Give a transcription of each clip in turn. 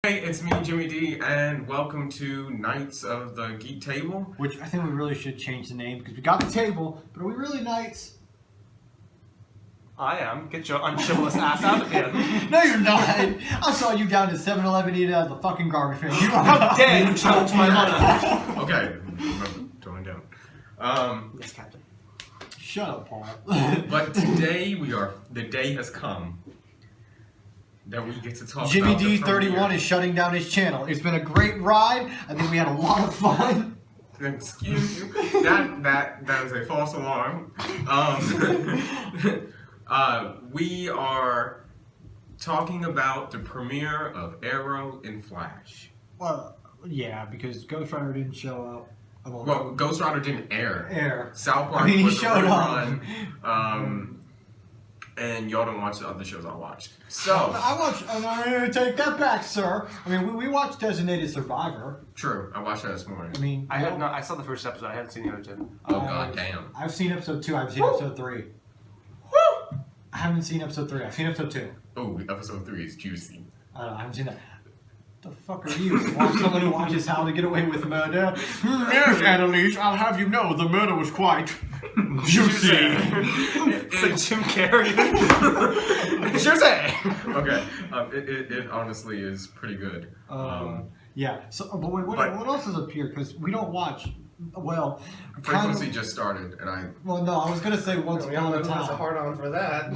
Hey, it's me, Jimmy D, and welcome to Knights of the Geek Table. Which I think we really should change the name because we got the table, but are we really knights? I am. Get your unchivalrous ass out of here. No, you're not. I saw you down at 7-Eleven eating out of the fucking garbage can. You How dare you challenge my honor? Okay, remember, tone down. Yes, Captain. Shut up, Paul. But today the day has come that we get to talk Jimmy about the D31 premiere. is shutting down his channel. It's been a great ride. I think we had a lot of fun. Excuse you. That is a false alarm. We are talking about the premiere of Arrow and Flash. Well, yeah, because Ghost Rider didn't show up. Well, Ghost Rider didn't air. South Park I mean, he was showed a up. run. And y'all don't watch the other shows I watched. So I watched. I'm going to take that back, sir. I mean, we watched Designated Survivor. true, I watched that this morning. I mean, I have not. I saw the first episode. I haven't seen the other two. Oh god damn. I've seen episode 2. I've seen episode 3. Woo! I haven't seen episode 3. I've seen episode 2. Oh, episode 3 is juicy. I don't know. I haven't seen that. The fuck are you? Watch someone who watches How to Get Away with Murder. Yes, Annalise, I'll have you know the murder was quite juicy. It's like Jim Carrey. Juicy. Okay, it honestly is pretty good. Yeah. So, but wait, what else has appeared? Because we don't watch. Well, Frequency just started, and I Well, no, I was gonna say Once Upon a Time. on for that.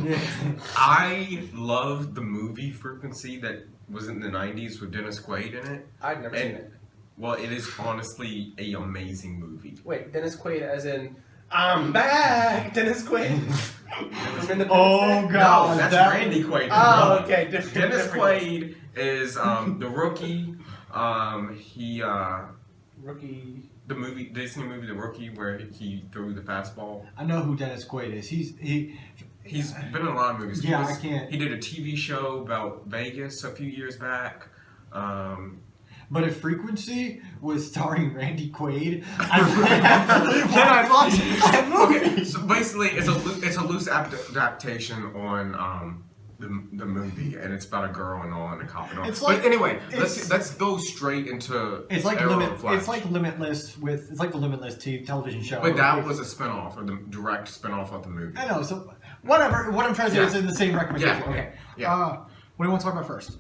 I love the movie Frequency that was in the 90s with Dennis Quaid in it. I've never seen it. Well, it is honestly an amazing movie. Wait, Dennis Quaid, as in I'm back, Dennis Quaid. Oh god, No, that's that- Randy Quaid. Oh, okay, different. Dennis different. Quaid is the rookie. Rookie. The movie, Disney movie, The Rookie, where he threw the fastball. I know who Dennis Quaid is. He's been in a lot of movies. Yeah, I can't. He did a TV show about Vegas a few years back. But if Frequency was starring Randy Quaid, I'd watch that movie. Okay, so basically, it's a loose adaptation on the movie, and it's about a girl and all, and a cop and all. It's like- but anyway, it's- let's go straight into It's like Arrow and Flash. It's like Limitless it's like the Limitless television show. But that was a spinoff, or the direct spinoff of the movie. I know. So whatever. What I'm trying to say is Yeah. in the same recommendation. Yeah, Okay. yeah. What do you want to talk about first?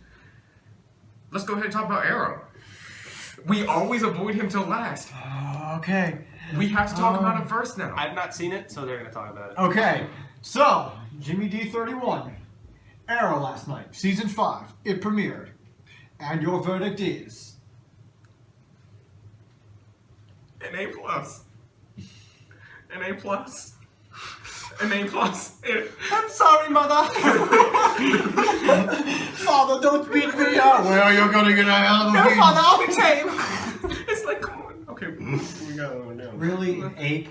Let's go ahead and talk about Arrow. We always avoid him till last. Okay. We have to talk about it first now. I've not seen it, so they're gonna talk about it. Okay. So Jimmy D31, Arrow last night, season 5. It premiered, and your verdict is An A+. An A+. An A+. I'm sorry, mother. Father, don't beat me up. Well, you're gonna get out of the No, way. father, I'll be tame. It's like, come on. Okay, we got one down. Really, an A+.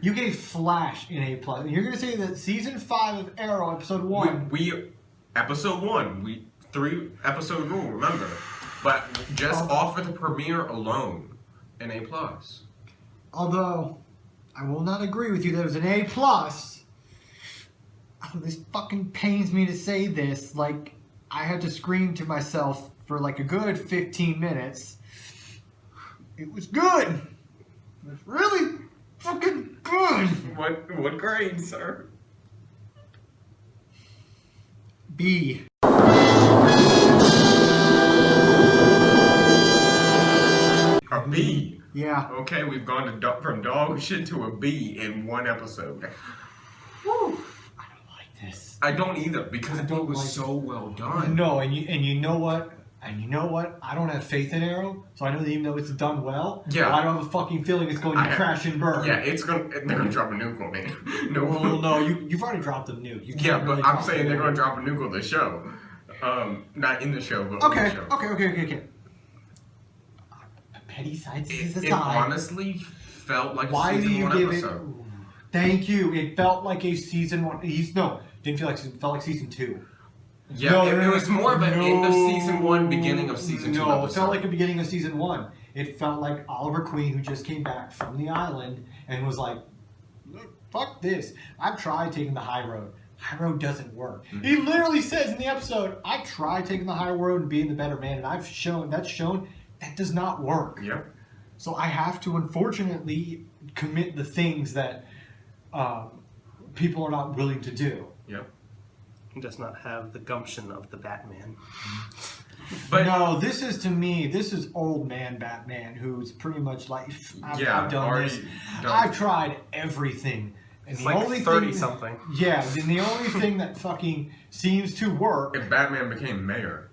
You gave Flash an A+. You're gonna say that season 5 of Arrow, episode 1. We episode 1, 3 episode rule, remember. But just off of the premiere alone, an A+. Although, I will not agree with you that it was an A+. Oh, this fucking pains me to say this. Like, I had to scream to myself for like a good 15 minutes. It was good. It was really fucking good. What grade, sir? B. A B. Yeah. Okay, we've gone from dog shit to a B in one episode. Woo. I don't like this. I don't either, because I it don't was like so well done. No, and you know what? And you know what? I don't have faith in Arrow, so I know that even though it's done well, Yeah. I don't have a fucking feeling it's going to crash and burn. Yeah, they're gonna drop a nuke on me. No. Well, no, you've already dropped a nuke. You can't Yeah, but really I'm drop saying a they're nuke. gonna drop a nuke on the show. Not in the show, but on Okay, the show. okay. Petty sides is It aside. honestly felt like Why a do season you 1 give episode. it? Thank you. It felt like a season 1. Didn't feel like it felt like season 2. Yeah, No, it was more of an end of no, season 1, beginning of season 2 No, episode. it felt like the beginning of season 1. It felt like Oliver Queen, who just came back from the island and was like, fuck this. I've tried taking the high road. high road doesn't work. Mm-hmm. He literally says in the episode, I tried taking the high road and being the better man, and that's shown that does not work. Yep. So I have to, unfortunately, commit the things that people are not willing to do. Yep. He does not have the gumption of the Batman. But no, this is old man Batman, who's pretty much like, I've done already this. done. I've tried everything. And It's the like only 30 thing something. Yeah, and the only thing that fucking seems to work, If Batman became mayor,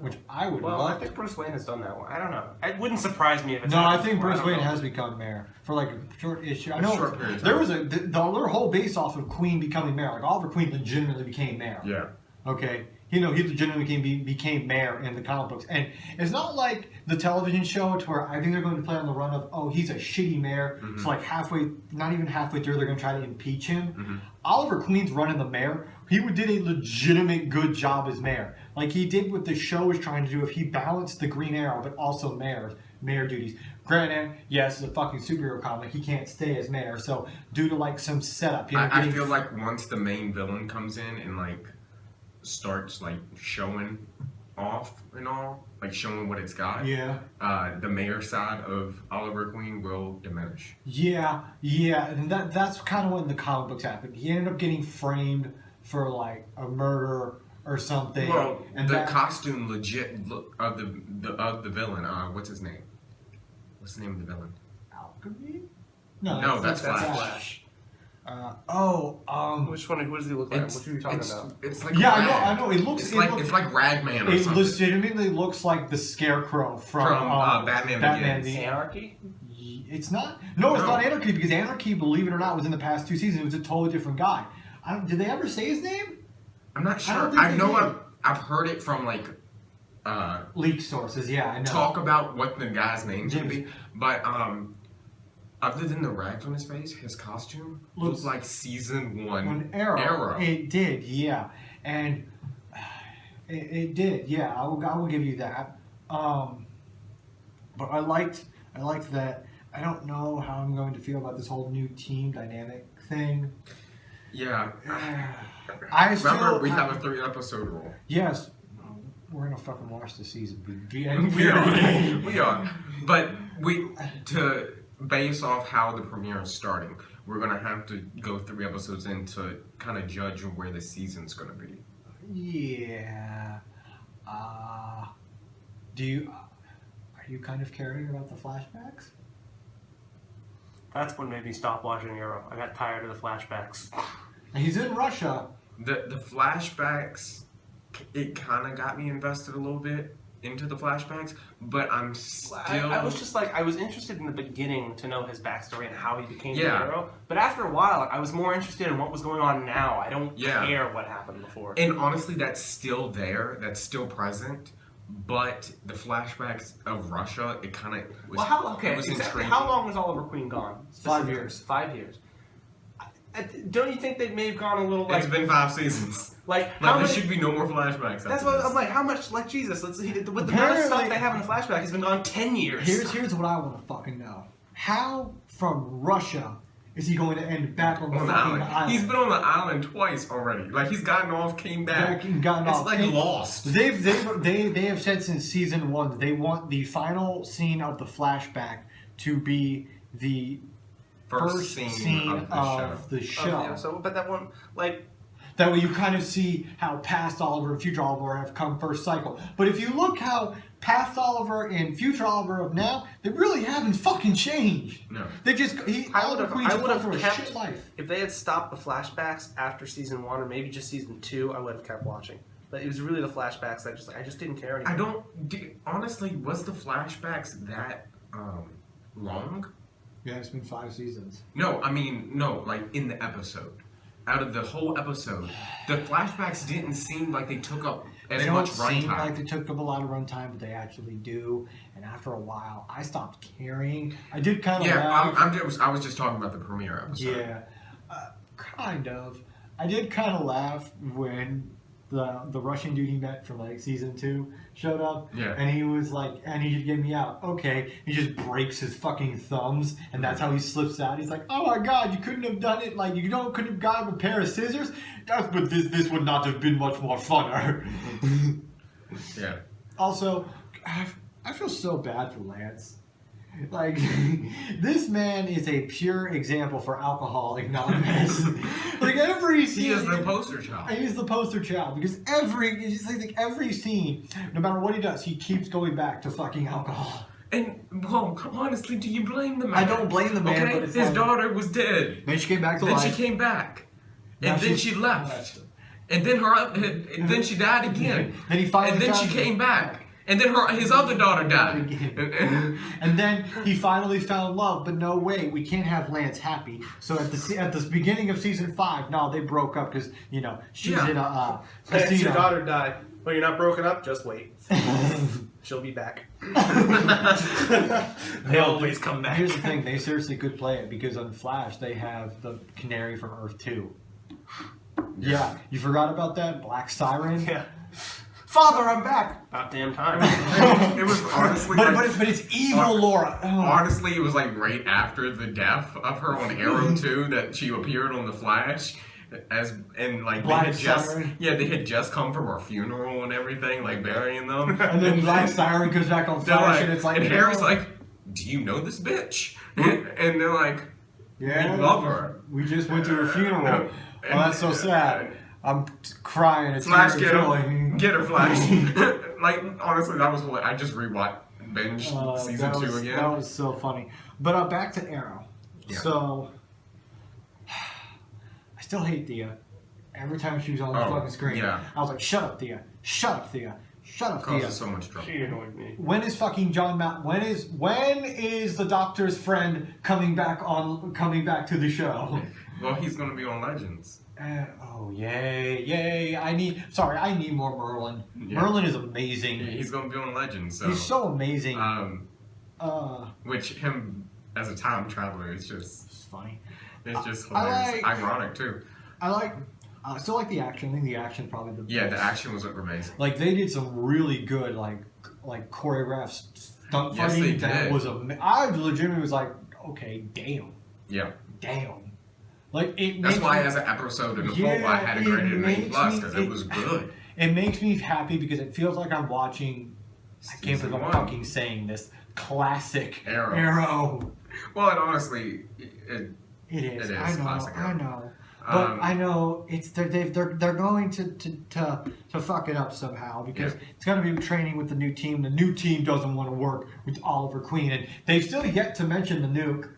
which I would Well, love. I think Bruce Wayne has done that one. I don't know. It wouldn't surprise me if it's No, I happened think before. Bruce I don't Wayne know. has become mayor for like a short issue. I A know short period of there time. was their whole base off of Queen becoming mayor. Like Oliver Queen legitimately became mayor. yeah. Okay, he legitimately became mayor in the comic books, and it's not like the television show to where I think they're going to play on the run of, oh, he's a shitty mayor. Mm-hmm. So like not even halfway through, they're going to try to impeach him. Mm-hmm. Oliver Queen's running the mayor. He did a legitimate good job as mayor, like he did what the show was trying to do. If he balanced the Green Arrow, but also mayor duties. Granted, yes, it's a fucking superhero comic. He can't stay as mayor, so due to like some setup, I feel like once the main villain comes in and like starts like showing off and all, like showing what it's got, yeah. the mayor side of Oliver Queen will diminish. Yeah, and that's kind of when the comic books happened. He ended up getting framed for like a murder or something. Well, and the costume legit look of the villain. What's his name? What's the name of the villain? Alchemy? No, that's That's Flash. Flash. Which What does he look like? What are you talking it's, about? it's like Yeah, Rag. I know. It looks It's like Ragman or it something. legitimately looks like the Scarecrow from Batman Begins. Anarchy? It's not. No, it's No. not Anarchy, because Anarchy, believe it or not, was in the past 2 seasons. It was a totally different guy. Did they ever say his name? I'm not I sure. don't think I they know did. I've heard it from like Leaked sources. Yeah, I know. talk about what the guy's name's gonna James. be, but other than the rags on his face, his costume looks like season 1 An Arrow. It did, yeah, and it did, yeah. I will give you that. But I liked that. I don't know how I'm going to feel about this whole new team dynamic thing. Yeah. Remember, we have a 3-episode rule. Yes, we're gonna fucking watch the season. We are. But to base off how the premiere is starting, we're gonna have to go 3 episodes in to kind of judge where the season's gonna be. Yeah. Are you kind of caring about the flashbacks? That's what made me stop watching Arrow. I got tired of the flashbacks. He's in Russia. The flashbacks, it kind of got me invested a little bit into the flashbacks, but I'm still. I was just like, I was interested in the beginning to know his backstory and how he became the Yeah. hero. But after a while, I was more interested in what was going on now. I don't Yeah. care what happened before. And honestly, that's still there. That's still present. But the flashbacks of Russia, it kind of was. Okay, it was exactly. intriguing. How long was Oliver Queen gone? 5 years. 5 years. Don't you think they may have gone a little like? It's been 5 seasons. Like Like, how there many? should be no more flashbacks. That's after what this. I'm like. How much? Like Jesus, with the amount of Apparently- stuff they have in the flashback has been gone 10 years. Here's what I want to fucking know. How from Russia is he going to end back on the On the fucking island. island? He's been on the island twice already. Like he's gotten off, came back. Back and gotten it's off. like And Lost. They have said since season 1 that they want the final scene of the flashback to be the first scene of the show. Yeah, so, but that one, like, That way you kind of see how past Oliver and future Oliver have come first cycle. But if you look how past Oliver and future Oliver of now, they really haven't fucking changed. No. They just Oliver Queen's I would going for a have shit kept life. if they had stopped the flashbacks after season 1 or maybe just season 2. I would have kept watching. But it was really the flashbacks that I just didn't care anymore. Honestly, was the flashbacks that long? Yeah, it's been 5 seasons. No, I mean, no, like in the episode. Out of the whole episode, the flashbacks didn't seem like they took up as They much don't seem runtime. like they took up a lot of runtime, but they actually do. And after a while, I stopped caring. I did kind of laugh. I was just talking about the premiere episode. Yeah, kind of. I did kind of laugh when the Russian dude he met from like season 2 showed up. Yeah. And he was like, I need you to get me out. Okay. He just breaks his fucking thumbs, and that's how he slips out. He's like, oh my god, you couldn't have done it. Like, couldn't have gotten a pair of scissors. But this would not have been much more funner. Yeah. Also, I feel so bad for Lance. Like, this man is a pure example for Alcoholics Anonymous. Like, every scene... He is the poster child. He's the poster child, because every scene, no matter what he does, he keeps going back to fucking alcohol. And, well, honestly, do you blame the man? I don't blame the man, okay? but it's his like... daughter was dead. Then she came back to Then life. she came back. Now And then she left. And then then she died again. Then he finally And then she found- came back. And then his other daughter died. And then he finally found love, but no, wait, we can't have Lance happy. So at the beginning of season 5, no, they broke up because she's in a Lance, casino. your daughter died. Well, you're not broken up. Just wait. She'll be back. They always come back. Here's the thing: they seriously could play it because on Flash they have the Canary from Earth 2. Yeah, you forgot about that Black Siren? Yeah. Father, I'm back. About damn time. It was honestly... But it's evil Laura. Oh. Honestly, it was like right after the death of her on Arrow 2 that she appeared on the Flash, Black Siren. they had just come from her funeral and everything, like burying them. And then Black Siren comes back on They're Flash, like, and it's like, and Harry's like, "Do you know this bitch?" And they're like, yeah, "We love her." We just went to her funeral. No. Oh, that's so sad. I'm crying. It's Flash, tears of joy. get her, Flash. Like, honestly, that was what I just binge season 2 again. That was so funny. But back to Arrow. Yeah. So, I still hate Thea. Every time she was on the fucking screen, yeah. I was like, "Shut up, Thea! Shut up, Thea! Shut up, Thea!" Causes so much trouble. She annoyed me. When is fucking John Matt? When is the Doctor's friend coming back to the show? Well, he's gonna be on Legends. Oh yay! I need more Merlin. Yeah. Merlin is amazing. He's gonna be on Legends. So. He's so amazing. Which him as a time traveler is just It's funny. it's just hilarious. I Ironic too. I still like the action. I think the action probably the Yeah, best. the action was amazing. Like they did some really good like choreographed stunt Yes, fighting. they That did. was I legitimately was like, okay, damn. Like it. That's makes why me, as an episode in the Yeah, fall, I had it it graded an A+ makes because me- it was good. It makes me happy because it feels like I'm watching. I can't Season believe I'm 1. fucking saying this. Classic Arrow. Well, and honestly, It is. It is I know. classic I Arrow. know. But Um, I know they're going to fuck it up somehow because it's going to be training with the new team. The new team doesn't want to work with Oliver Queen, and they've still yet to mention the nuke.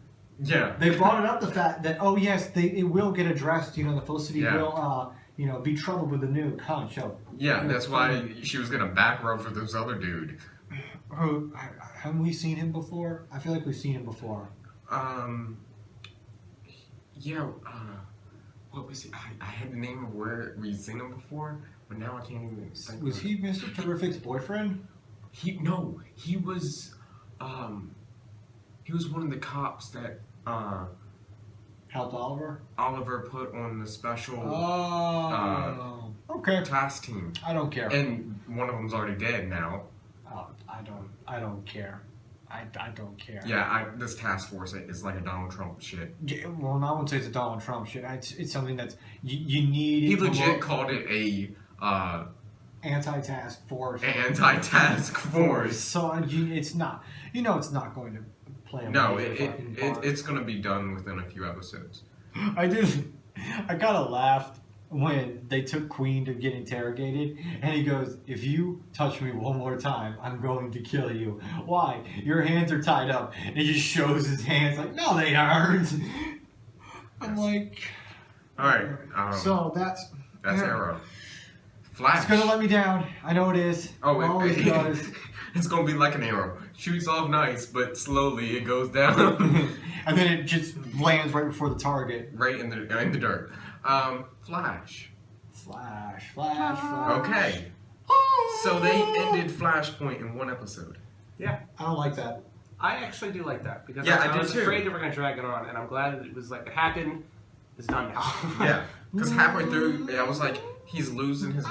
yeah. They brought it up the fact that yes, it will get addressed. The Felicity Yeah. will be troubled with the nuke. Huh? So Yeah, that's why she was gonna back rub for this other dude. who haven't we seen him before? I feel like we've seen him before. Yeah. What was he? I had the name of where we'd seen him before, but now I can't even think. Was of he Mr. Terrific's boyfriend? He was. He was one of the cops that Helped Oliver? Oliver put on the special Okay. task team, I don't care. and one of them's already dead now. I don't care. I don't care. Yeah, this task force is like a Donald Trump shit. Yeah, well, no one says it's Donald Trump shit. It's something that's you need. He to legit look- called it a anti-task force. anti-task force. So it's not. It's not going to play a No, major fucking part. it's gonna be done within a few episodes. I kind of laughed when they took Queen to get interrogated, and he goes, "If you touch me one more time, I'm going to kill you." Why? Your hands are tied up. And he just shows his hands like, "No, they aren't." I'm like, All right. so that's Arrow. Flash. It's gonna let me down. I know it is. Oh, It always does. It's gonna be like an arrow. Shoots off nice, but slowly it goes down. And then it just lands right before the target. Right in the dirt. Flash. Flash. Okay. So they ended Flashpoint in one episode. Yeah. I don't like that. I actually do like that because Yeah, I I do was too. afraid they were going to drag it on, and I'm glad that it was like it happened. It's done now. Yeah. Because halfway through, I was like, he's losing his.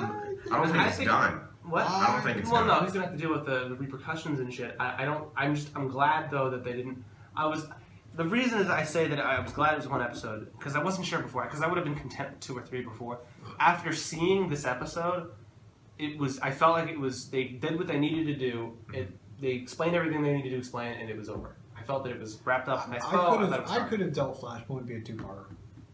I don't think it's done. What? I don't think it's well, done. no, he's gonna have to deal with the repercussions and shit. I don't. I'm glad though that they didn't. The reason is I say that I was glad it was one episode because I wasn't sure before because I would have been content with 2 or 3 before. After seeing this episode, I felt like it was. They did what they needed to do. They explained everything they needed to explain, and it was over. I felt that it was wrapped up. And I could have dealt Flashpoint be a 2-parter.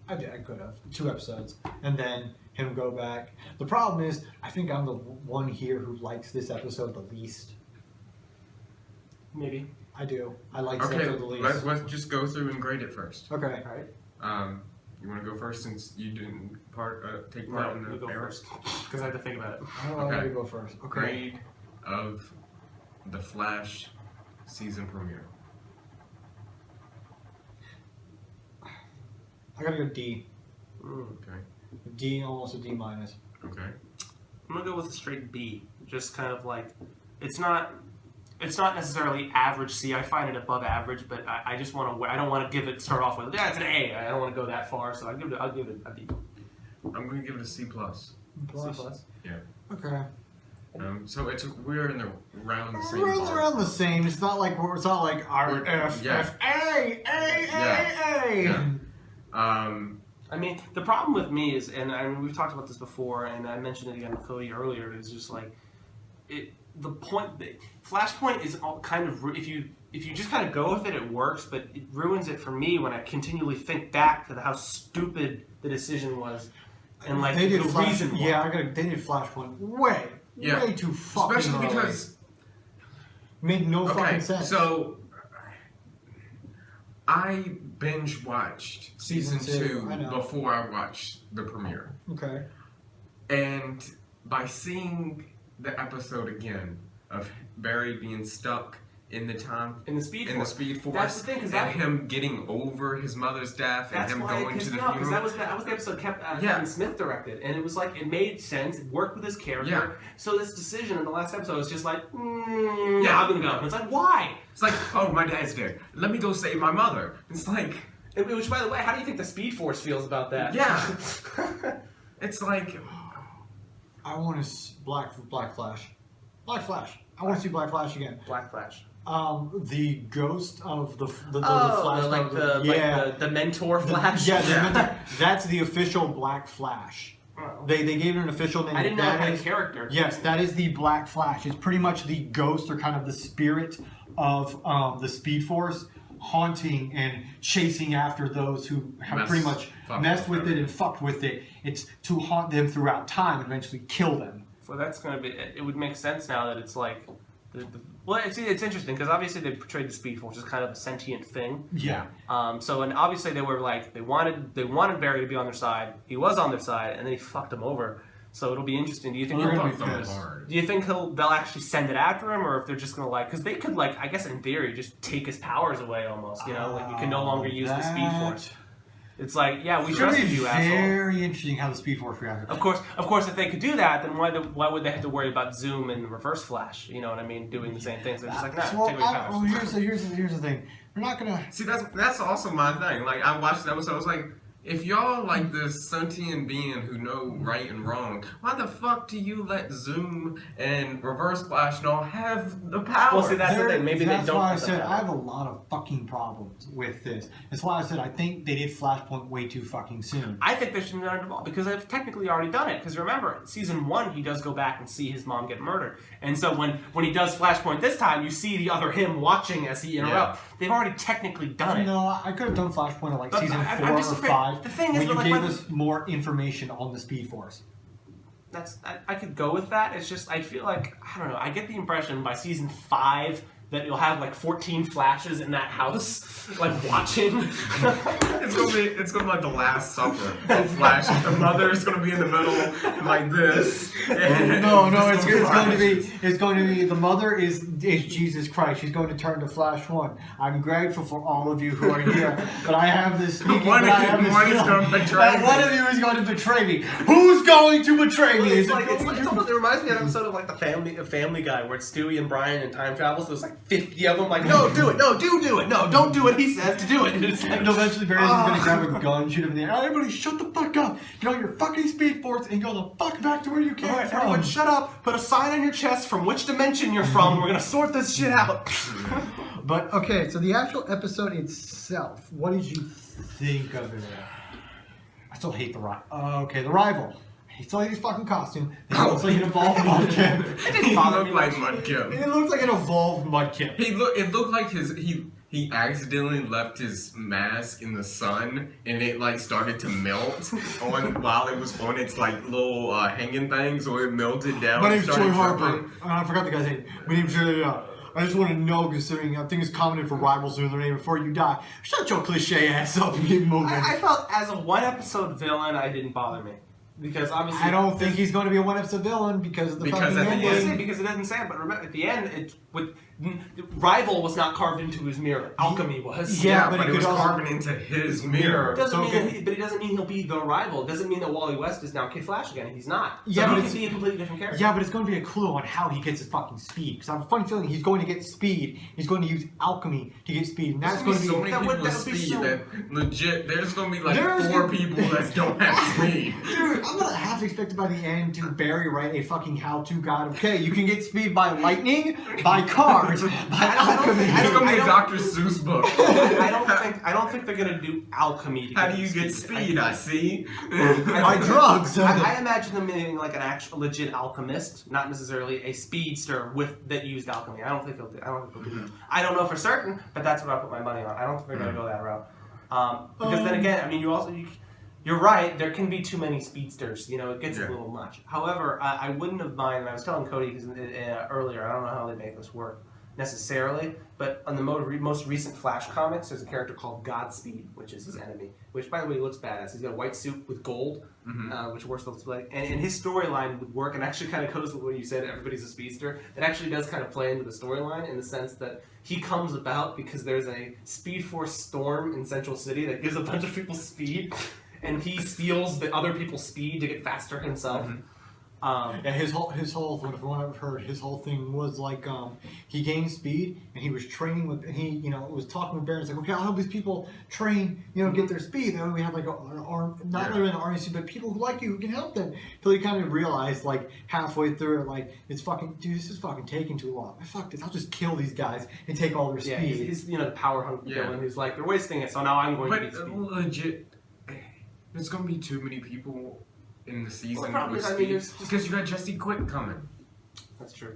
I could have 2 episodes, and then him go back. The problem is, I think I'm the one here who likes this episode the least. Maybe. I do. I like this episode the least. Let's just go through and grade it first. Okay. All right. You want to go first since you didn't take part in the you go error? first because I have to think about it. I don't want to go first. Okay. Grade of the Flash season premiere. I gotta go D. Okay. D, almost a D minus. Okay. I'm gonna go with a straight B. Just kind of like, it's not necessarily average C. I find it above average, but I just want to. I don't want to give it start off with it's an A. I don't want to go that far, so I'll give it a B. I'm gonna give it a C plus. Plus. C plus. Yeah. Okay. So we're in the around the same. We're bar. around the same. It's not like our F yeah. F A A. Yeah. I mean, the problem with me is, and I mean, we've talked about this before, and I mentioned it again with Cody earlier. Is just like the point that Flashpoint is all kind of if you just kind of go with it, it works, but it ruins it for me when I continually think back to how stupid the decision was, and like they did the reason why. Yeah, they did Flashpoint way too fucking especially early. because made no fucking sense. So I binge watched season 2 before I watched the premiere. Okay. And by seeing the episode again of Barry being stuck in the Speed Force, That's the thing, and him getting over his mother's death and him going to the funeral. Because that was the episode Kevin Smith directed, and it was like it made sense, it worked with his character. Yeah. So this decision in the last episode was just like, I'm gonna go. And it's like, why? It's like, oh, my dad's dead. Let me go save my mother. It's like, which, by the way, how do you think the Speed Force feels about that? Yeah. It's like, I want to Black Flash. I want to see Black Flash again. Black Flash. The ghost of the Flash. The mentor Flash. That's the official Black Flash. Oh. They gave it an official name. I didn't know it had a character. Yes, that is the Black Flash. It's pretty much the ghost or kind of the spirit of the Speed Force, haunting and chasing after those who have pretty much messed with it and fucked with it. It's to haunt them throughout time and eventually kill them. So that's going to be. It would make sense now that it's like. Well, it's interesting because obviously they portrayed the Speed Force as kind of a sentient thing. Yeah. So and obviously they were like they wanted Barry to be on their side. He was on their side, and then he fucked him over. So it'll be interesting. Do you think they'll actually send it after him, or if they're just gonna because they could I guess in theory just take his powers away almost. You can no longer use the Speed Force. It's like, we trusted you, asshole. Very interesting how the Speed Force reacted. Of course, if they could do that, then why would they have to worry about Zoom and Reverse Flash? You know what I mean? Doing the same things. They're just like, take away powers. Well, here's the thing. We're not gonna see. That's also my thing. Like I watched the episode, I was like, if y'all like this sentient being who know right and wrong, why the fuck do you let Zoom and Reverse Flash and all have the power? Well, see, that's the thing. Maybe they don't. That's why I said I have a lot of fucking problems with this. That's why I said I think they did Flashpoint way too fucking soon. I think they should have done it involved because they've technically already done it. Because remember, season 1, he does go back and see his mom get murdered, and so when he does Flashpoint this time, you see the other him watching as he interrupts. Yeah. They've already technically done it. No, I could have done Flashpoint at season 4 or 5. The thing is, when you gave us more information on the Speed Force. I could go with that. It's just I feel like I don't know. I get the impression by season 5 that you'll have 14 Flashes in that house, watching. it's gonna be like the Last Supper of Flash. The mother is gonna be in the middle like this. No, it's going to be the mother is Jesus Christ. She's going to turn to Flash 1. I'm grateful for all of you who are here, but I have this speaking. One of you is going to betray me. Who's going to betray me? It reminds me of an episode of the Family Guy where it's Stewie and Brian in time travel. So it's 50 of them, like, no, do it, no, do it, no, don't do what he says to do it. And it's like, And eventually Barry's just gonna grab a gun, shoot him in the air. Everybody shut the fuck up. Get on your fucking speed force and go the fuck back to where you came alright, from. everyone shut up, put a sign on your chest from which dimension you're from, we're gonna sort this shit out. But okay, so the actual episode itself, what did you think of it? I still hate the rival. Okay, the rival. I still hate his fucking costume. It looks like an evolved Mudkip. It didn't look like Mudkip. It looks like an evolved Mudkip. It looked like he accidentally left his mask in the sun and it like started to melt while it was on its like little hanging thing, so it melted down. My and name's started Troy Harper. dripping. I forgot the guy's name. My name's I just want to know, considering I think it's common for rivals doing their name before you die. Shut your cliche ass up and get moving. I felt as a one episode villain, I didn't bother me. Because obviously, I don't think he's going to be a one-episode villain because of the fucking at the ending. end- because it doesn't say it, but remember at the end, rival was not carved into his mirror. Alchemy was. Yeah, but but it it was could also- carving into his mirror. It doesn't So mean can- that but it doesn't mean he'll be the rival. It doesn't mean that Wally West is now Kid Flash again. He's not. So Yeah, but he it's- can be a completely different character. Yeah, but it's going to be a clue on how he gets his fucking speed. Because I have a funny feeling he's going to get speed. He's going to use alchemy to get speed, and that's going to be. so many that people would- with that would be speed so- that legit. There's gonna be like There's 4 gonna- people that don't have speed. Dude, I'm gonna have to expect by the end to Barry write a fucking how-to guide. Okay, you can get speed by lightning, by cars, by alchemy. It's gonna be I a don't- Dr. Seuss book. I don't think they're gonna do alchemy. To How do you get speed? I see. By drugs. I imagine them being like an actual legit alchemist, not necessarily a speedster that used alchemy. I don't think they'll do that. I don't know for certain, but that's what I put my money on. I don't think they're gonna go that route. Because then again, I mean, you're right. There can be too many speedsters. You know, it gets a little much. However, I wouldn't have minded. And I was telling Cody because earlier, I don't know how they make this work necessarily, but on the most recent Flash comics, there's a character called Godspeed, which is his enemy. Which, by the way, he looks badass. He's got a white suit with gold, which works looks like, and his storyline would work, and actually kind of goes with what you said. Everybody's a speedster. It actually does kind of play into the storyline in the sense that he comes about because there's a Speed Force storm in Central City that gives a bunch of people speed, and he steals the other people's speed to get faster himself. Yeah, his whole from what I've heard, his whole thing was like he gained speed and he was training with, and he was talking with Barry. It's like, okay, I'll help these people train, get their speed. And then we have like an arm, not really an RNC, but people who like you who can help them. Till he kind of realized like halfway through it, like it's fucking, dude, this is fucking taking too long. Fuck this, I'll just kill these guys and take all their speed. Yeah, he's the power hungry villain who's like, they're wasting it, so now I'm going to be speed. Legit, there's gonna be too many people in the season Well, the problem with is, I mean, speed there's just- because you got Jesse Quick coming, That's true.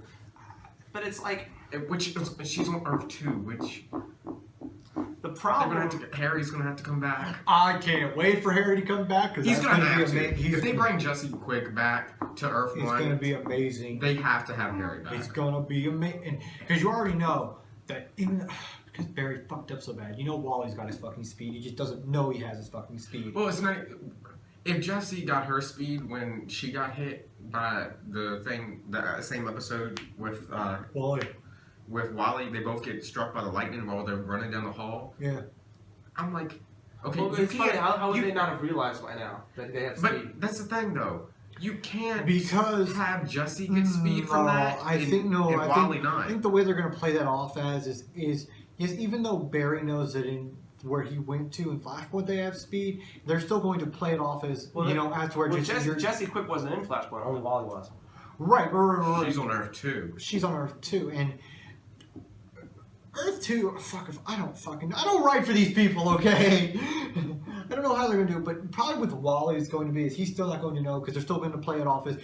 But it's like, which she's on Earth 2, which the they're problem... gonna have to. Harry's gonna have to come back. I can't wait for Harry to come back because He's gonna have be to. If they bring Jesse Quick back to Earth he's 1, gonna be amazing. they have to have Harry back. It's gonna be amazing because you already know that because Barry fucked up so bad. Wally's got his fucking speed. He just doesn't know he has his fucking speed. Well, it's not. If Jessie got her speed when she got hit by the same episode with Wally. with Wally, they both get struck by the lightning while they're running down the hall. Yeah. I'm like, okay, Well, you it's funny, can't. how would they not have realized by now that they have speed? But that's the thing, though. You can't Because have Jessie get speed from that. I think Wally not. I think the way they're gonna play that off as is even though Barry knows that in where he went to in Flashpoint they have speed, they're still going to play it off as as to where Jesse Quick wasn't in Flashpoint, only Wally was. Right. She's on Earth 2. She's on Earth 2, and Earth 2, I don't write for these people, okay? I don't know how they're going to do it, but probably with Wally it's going to be is he's still not going to know because they're still going to play it off as,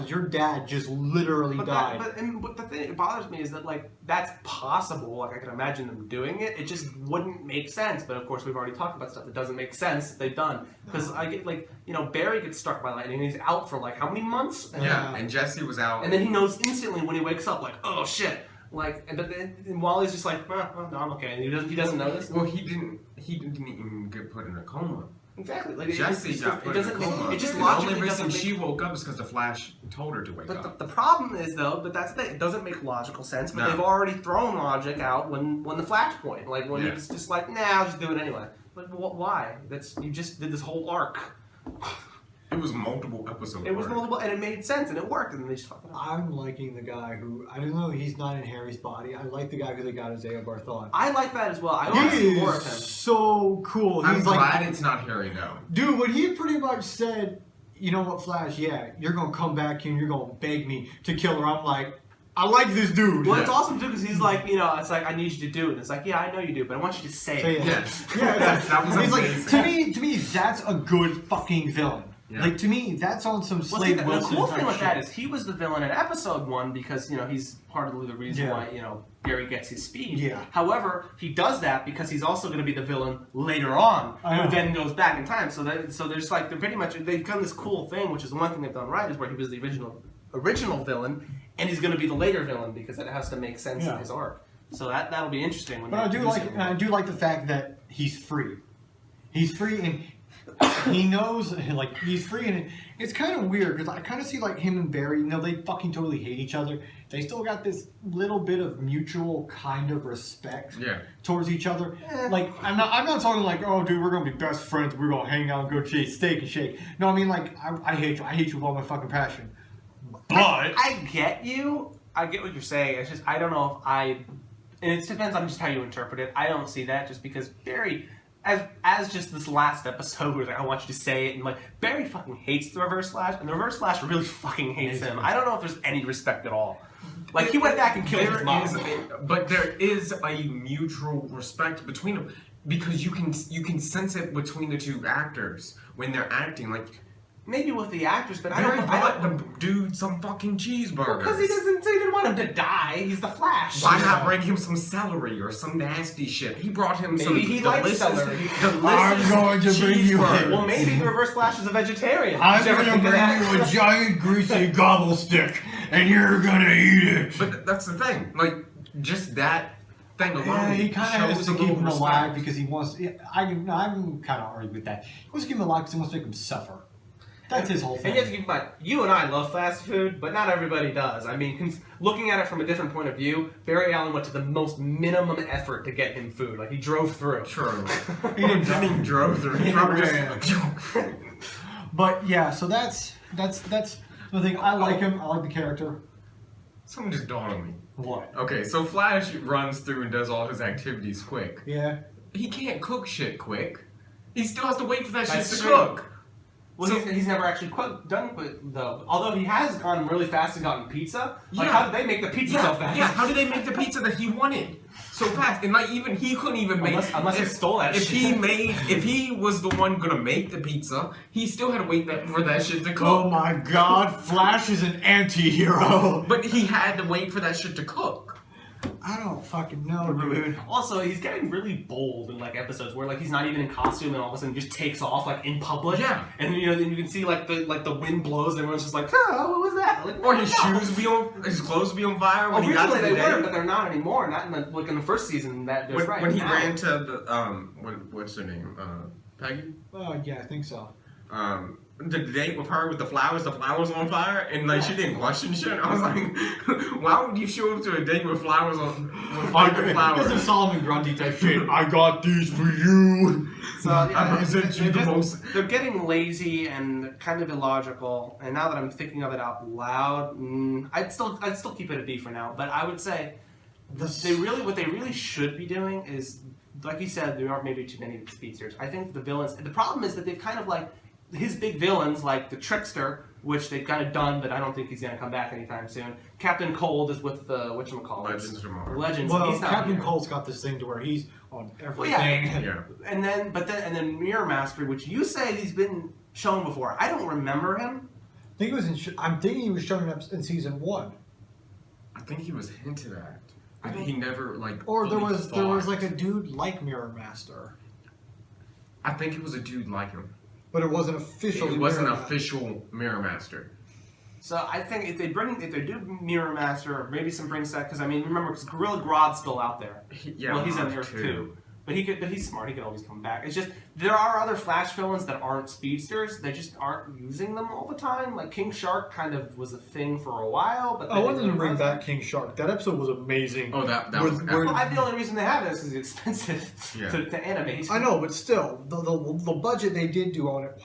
your dad just literally died. But the thing that bothers me is that, that's possible. Like, I can imagine them doing it. It just wouldn't make sense. But, of course, we've already talked about stuff that doesn't make sense that they've done. Because, Barry gets struck by lightning and he's out for, how many months? And Jesse was out. And then he knows instantly when he wakes up, oh, shit. And Wally's just like, no, I'm okay. And he doesn't notice. Well, he didn't even get put in a coma. Exactly. Jesse got put in a coma. It just the logically only reason doesn't she woke up is because the Flash told her to wake up. But the problem is, though, that's the thing. It doesn't make logical sense. But No. they've already thrown logic out when the Flashpoint, when he's just like, nah, I'll just do it anyway. But why? You just did this whole arc. It was multiple episodes. It was multiple, and it made sense, and it worked, and then they just fucking up. I'm liking the guy who, I don't know, he's not in Harry's body. I like the guy who they got Isaiah Barthon. I like that as well. I want to He see more is of him. so cool. I'm He's glad like, it's not Harry now. dude, when he pretty much said, you know what, Flash, yeah, you're going to come back here and you're going to beg me to kill her. I'm like, I like this dude. Well, it's awesome too because he's like, it's like I need you to do it. And it's like, yeah, I know you do, but I want you to say Say it. it. Yes. Yeah, that was he's amazing. like, to me, that's a good fucking villain. Yeah. Like, to me, that's on some Well, see, Slade the Wilson cool type thing with shit. that is he was the villain in episode 1 because he's part of the reason Yeah. why Barry gets his speed. Yeah. However, he does that because he's also going to be the villain later on, I know. who then goes back in time. So there's like they're pretty much they've done this cool thing, which is the one thing they've done right is where he was the original villain, and he's going to be the later villain because it has to make sense in his arc. So that'll be interesting. When But I do like the fact that he's free. He's free and he knows, like, he's free, and it's kind of weird because I kind of see like him and Barry. They fucking totally hate each other. They still got this little bit of mutual kind of respect towards each other. Like, I'm not talking like, oh, dude, we're gonna be best friends. We're gonna hang out and go chase steak and shake. No, I mean like, I hate you. I hate you with all my fucking passion. But I get you. I get what you're saying. It's just I don't know if and it depends on just how you interpret it. I don't see that just because Barry. As just this last episode where I want you to say it, and like Barry fucking hates the Reverse Flash, and the Reverse Flash really fucking hates him. I don't know if there's any respect at all. Like he went back and killed his mom. But there is a mutual respect between them because you can sense it between the two actors when they're acting. Like maybe with the actors, but Barry I bought don't. the dude some fucking cheeseburgers. Because he didn't want him to die. He's the Flash. Why not bring him some celery or some nasty shit? He brought him some Maybe he likes delicious, celery. I'm going to bring you cheeseburgers. Well, maybe the Reverse Flash is a vegetarian. I'm Did you ever gonna think of bring that? you a giant greasy gobble stick, and you're gonna eat it. But that's the thing. Like just that thing alone. Yeah, he kind of has shows to a keep little him alive respect. because he wants. I'm kind of argue with that. He wants to keep him alive because he wants to make him suffer. That's his whole And thing. you have to keep in mind, you and I love fast food, but not everybody does. I mean, looking at it from a different point of view, Barry Allen went to the most minimum effort to get him food. Like, he drove through. True. He didn't He drove through. He probably just. But yeah, so that's the thing. I like him. I like the character. Something just dawned on me. What? Okay, so Flash runs through and does all his activities quick. Yeah. He can't cook shit quick. He still has to wait for that That's shit to true. cook. Well, So- he's never actually done quick, though. Although he has gone really fast and gotten pizza. Like, Yeah. how did they make the pizza so fast? Yeah, how did they make the pizza that he wanted so fast? And like even he couldn't even make Unless he stole that if shit. if he was the one gonna make the pizza, he still had to wait for that shit to cook. Oh my God! Flash is an anti-hero. But he had to wait for that shit to cook. I don't fucking know, dude. Also, he's getting really bold in like episodes where like he's not even in costume and all of a sudden just takes off like in public. Yeah. And then you can see like the wind blows and everyone's just like, oh, what was that? Like, Or his no. shoes be on, his clothes be on fire when he got Originally to the they were, day. but they're not anymore. Not in the in the first season. That's right. When he now. ran to the what's her name? Peggy? Oh yeah, I think so. The date with her with the flowers on fire, and like she didn't question shit. I was like, why would you show up to a date with flowers on with fucking This is flowers? Solomon Grundy type shit. I got these for you. So I yeah, present you the most. they're getting lazy and kind of illogical. And now that I'm thinking of it out loud, I'd still keep it a B for now. But I would say what they really should be doing is, like you said, there aren't maybe too many speedsters. I think the villains. The problem is that they've kind of like his big villains, like the Trickster, which they've kind of done, but I don't think he's going to come back anytime soon. Captain Cold is with the whatchamacallit? Legends tomorrow. Legends. Well, he's not Captain here. Cole's got this thing to where he's on everything. Yeah. And then Mirror Master, which you say he's been shown before. I don't remember him. I think he was I'm thinking he was showing up in season 1. I think he was hinted at. But he never like. Or there fully was thought. like a dude like Mirror Master, I think it was a dude like him. but it wasn't officially. It wasn't Mirror Master. official Mirror Master. So I think if they do Mirror Master, or maybe some bring set, because I mean, remember, because Gorilla Grodd's still out there. Yeah, Well, he's on Earth Earth too. But he's smart. He could always come back. It's just there are other Flash villains that aren't speedsters. They just aren't using them all the time. Like King Shark kind of was a thing for a while, but I wanted to bring back King Shark. That episode was amazing. Oh, that With- was. where- Well, the only reason they have it is because it's expensive Yeah. to animate. I know, but still, the budget they did do on it.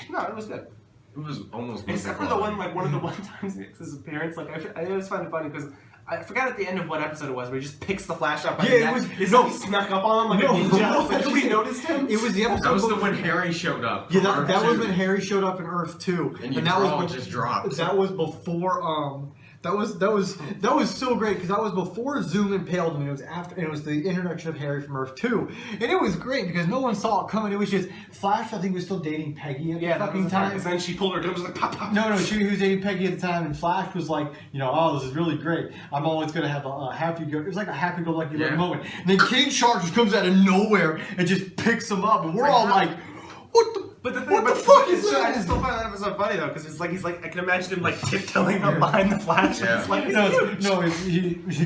No, it was good. It was almost. Except for the one, like one of the one times he makes his appearance, like I always find it funny because I forgot at the end of what episode it was, where he just picks the Flash up. By the neck. He snuck up on him like a ninja. Like, nobody noticed him. It was the episode. That was the when Harry showed up. Yeah, that was when Harry showed up in Earth 2, and that was just dropped. That was before. That was so great because that was before Zoom impaled him. And it was after, and it was the introduction of Harry from Earth 2, and it was great because no one saw it coming. It was just Flash. I think was still dating Peggy at the fucking time. Because then she pulled her. It was like pop pop. No, he was dating Peggy at the time, and Flash was like, oh, this is really great. I'm always gonna have a happy. It was like a happy-go-lucky moment. And then King Shark just comes out of nowhere and just picks him up, and we're all like, what the. But the thing, what the fuck is that? I just still find that episode funny though, because he's like I can imagine him like tiptoeing up behind the Flash. Yeah. It's like,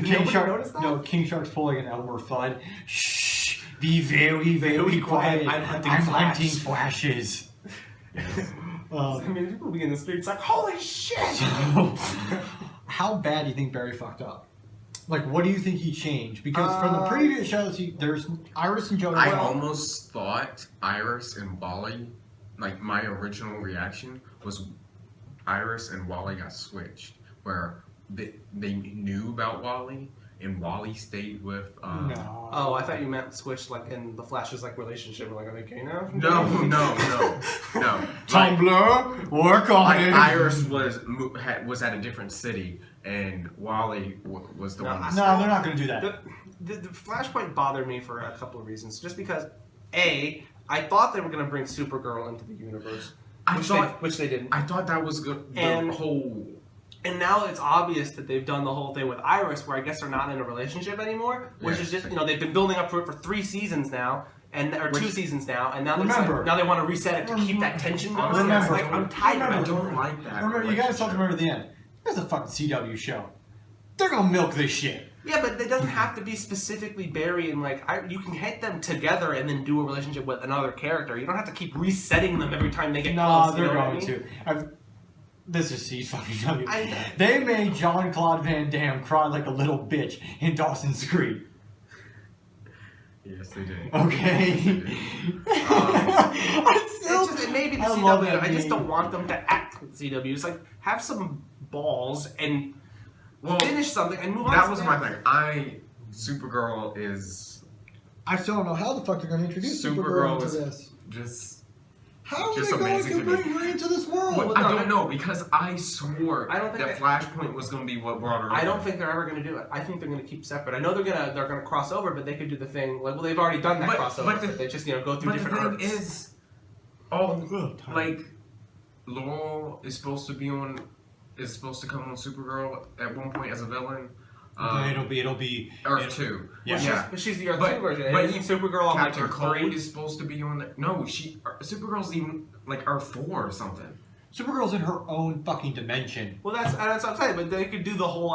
King Shark. noticed that? No, King Shark's pulling an Elmer Fudd. Shh, be very, very quiet. I'm hunting flashes. I mean, people be in the streets like, holy shit! How bad do you think Barry fucked up? Like, what do you think he changed? Because from the previous shows, there's Iris and Joey. I almost thought Iris and Wally, like my original reaction was Iris and Wally got switched, where they knew about Wally and Wally stayed with. No. Oh, I thought you meant switch like in the Flash's like relationship. Like, are they gay now? No. Tumblr, work on it. Iris was at a different city, and Wally was the one. No, they're not going to do that. The Flashpoint bothered me for a couple of reasons. Just because, I thought they were going to bring Supergirl into the universe, which they didn't. I thought that was good. And now it's obvious that they've done the whole thing with Iris, where I guess they're not in a relationship anymore, which is just they've been building up to it for 3 seasons now. Or 2 seasons now, and now now they want to reset it to keep that tension going. Remember, like, I'm tired of it. I don't like that. Remember, you guys have to remember the end. It's a fucking CW show. They're gonna milk this shit. Yeah, but it doesn't have to be specifically Barry and you can hit them together and then do a relationship with another character. You don't have to keep resetting them every time they get close. They're going to. This is CW. They made Jean-Claude Van Damme cry like a little bitch in Dawson's Creek. Yes, they did. Okay. It may be the CW. I just don't want them to act like CW. It's like, have some balls and finish something and move on. That was my thing. Supergirl is... I still don't know how the fuck they're going to introduce Supergirl into this. How are they going to bring her into this world? Well, I don't know, because I swore that Flashpoint was going to be what brought her I don't think they're ever going to do it. I think they're going to keep separate. I know they're going to cross over, but they could do the thing like, well, they've already done that crossover. But they just go through different arcs. But the thing is, Laurel is supposed to come on Supergirl at one point as a villain. It'll be Earth 2. Yeah, but she's the Earth 2 version. But Supergirl on Captain Earth Cold 3 is supposed to be on the... No, Supergirl's even like Earth 4 or something. Supergirl's in her own fucking dimension. Well, that's what I'm saying. But they could do the whole.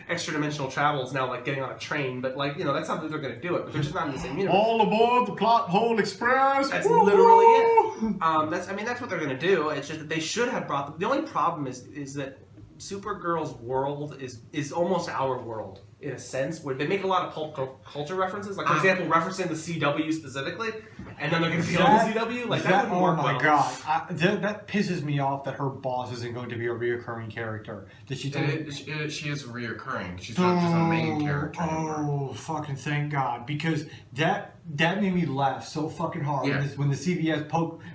Extra dimensional travel is now like getting on a train. But that's not that they're going to do it. But they're just not in the same universe. All aboard the Plot Hole Express. That's literally it. That's what they're going to do. It's just that they should have brought them. The only problem is that Supergirl's world is almost our world in a sense, where they make a lot of pulp culture references, like for example, referencing the CW specifically, and then they're going to be on the CW. Like that wouldn't work well. God, that pisses me off that her boss isn't going to be a reoccurring character. Did she? She is reoccurring. She's not just a main character anymore. Oh, fucking thank God, because that made me laugh so fucking hard when the CBS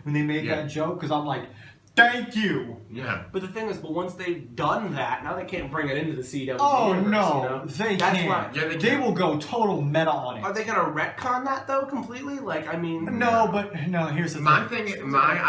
when they made that joke, because I'm like, thank you. Yeah. But the thing is, once they've done that, now they can't bring it into the CW universe. No, they can't. They will go total meta on it. Are they going to retcon that though completely? Like, I mean, no. Here's the my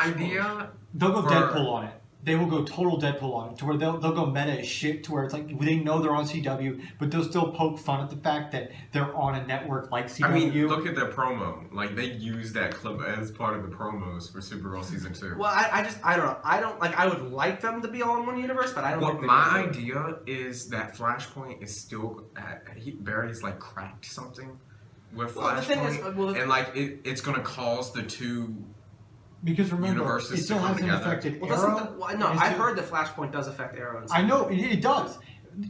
idea. They'll go Deadpool on it. They will go total Deadpool on it, to where they'll go meta as shit, to where it's like they know they're on CW, but they'll still poke fun at the fact that they're on a network like CW. I mean, look at their promo. Like, they use that clip as part of the promos for Supergirl Season 2. Well, I don't know. I would like them to be all in one universe, but I don't think my idea is that Flashpoint is still... Barry's, cracked something with Flashpoint. And, it's going to cause the two... Because remember, universes it still hasn't affected Arrow. I heard that Flashpoint does affect Arrow. I know, it does.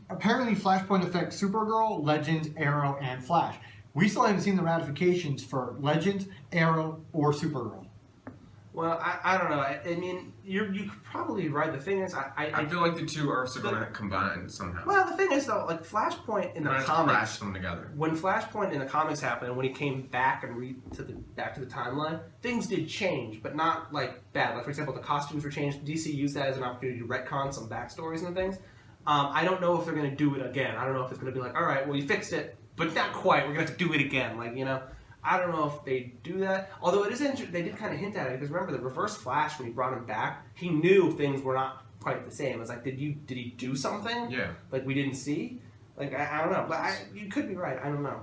Apparently, Flashpoint affects Supergirl, Legends, Arrow, and Flash. We still haven't seen the ratifications for Legends, Arrow, or Supergirl. Well, I don't know. I mean, you're probably right. The thing is, I feel like the two Earths are going to combine somehow. Well, the thing is though, like Flashpoint in the comics, crash them together. When Flashpoint in the comics happened, and when he came back and back to the timeline, things did change, but not like bad. Like for example, the costumes were changed. DC used that as an opportunity to retcon some backstories and things. I don't know if they're going to do it again. I don't know if it's going to be like, all right, well, you fixed it, but not quite. We're going to have to do it again. Like, you know, I don't know if they do that. Although it is interesting, they did kind of hint at it because remember the Reverse Flash when he brought him back, he knew things were not quite the same. It's like, did he do something? Yeah. Like we didn't see. Like I don't know, but you could be right. I don't know.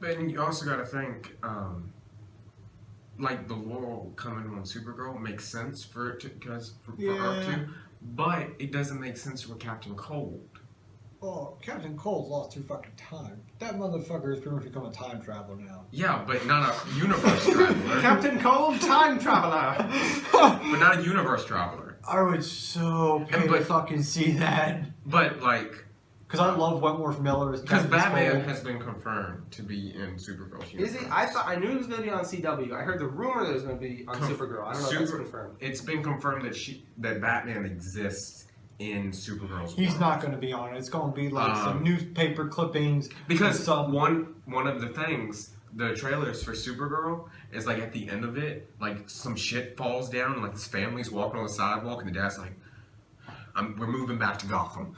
But you also got to think, like the Laurel coming on Supergirl makes sense for it for Earth 2, but it doesn't make sense for Captain Cold. Oh, Captain Cold's lost too fucking time. That motherfucker has pretty much become a time traveler now. Yeah, but not a universe traveler. Captain Cold, time traveler. But not a universe traveler. I would so pay to fucking see that. But like, because I love Wentworth Miller. Because Batman has been confirmed to be in Supergirl's universe. Is he? I knew he was going to be on CW. I heard the rumor that he was going to be on Supergirl. I don't know if that's confirmed. It's been confirmed that Batman exists in Supergirl's He's world. not going to be on it. It's going to be like some newspaper clippings. Because one of the things, the trailers for Supergirl is like at the end of it, like some shit falls down and like his family's walking on the sidewalk and the dad's like, we're moving back to Gotham.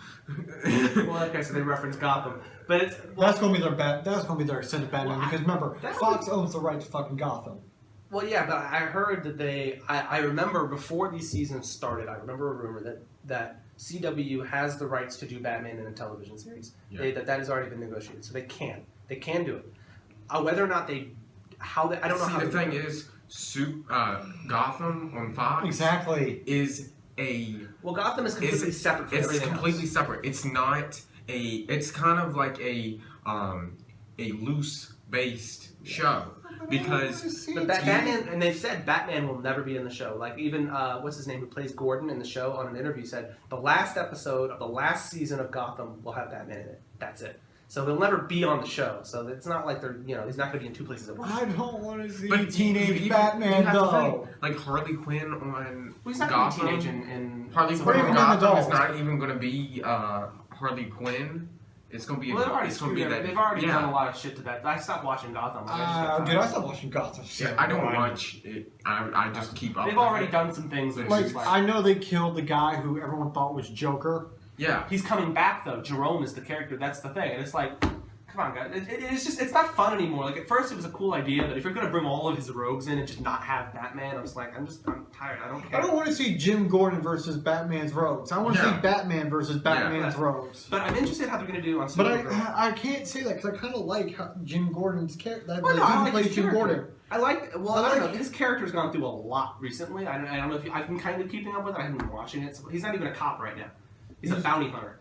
Well, okay, so they reference Gotham, but that's going to be their extended Batman because remember, Fox owns the right to fucking Gotham. Well, yeah, but I heard that I remember before these seasons started, I remember a rumor that CW has the rights to do Batman in a television series. Yeah. That has already been negotiated, so they can do it. Whether or not I don't know how. The thing is, Gotham on Fox is Gotham is completely separate from everything else. It's completely separate. It's not it's kind of like a loose based show. Because Batman, and they've said Batman will never be in the show. Like even what's his name who plays Gordon in the show on an interview said the last episode of the last season of Gotham will have Batman in it. That's it. So he'll never be on the show. So it's not like he's not going to be in two places at once. I don't want to see teenage Batman though. Like Harley Quinn on he's not Gotham. Teenage in Harley Quinn on Gotham is not even going to be Harley Quinn. It's gonna be. Well, they've already done a lot of shit to that. I stopped watching Gotham. I stopped watching Gotham. Yeah, I don't watch it. I just keep up. They've already done some things. Like I know they killed the guy who everyone thought was Joker. Yeah, he's coming back though. Jerome is the character. That's the thing, and it's like, come on, guys. It's not fun anymore. Like at first it was a cool idea, but if you're gonna bring all of his rogues in and just not have Batman, I'm tired. I don't care. I don't want to see Jim Gordon versus Batman's rogues. I want to see Batman versus Batman's rogues. But I'm interested how they're gonna do on Supergirl. But I can't say that because I kind of like how Jim Gordon's character. I like Jim Gordon. I don't know. His character's gone through a lot recently. I don't know if I've been kind of keeping up with it. I haven't been watching it. So he's not even a cop right now. He's a bounty hunter.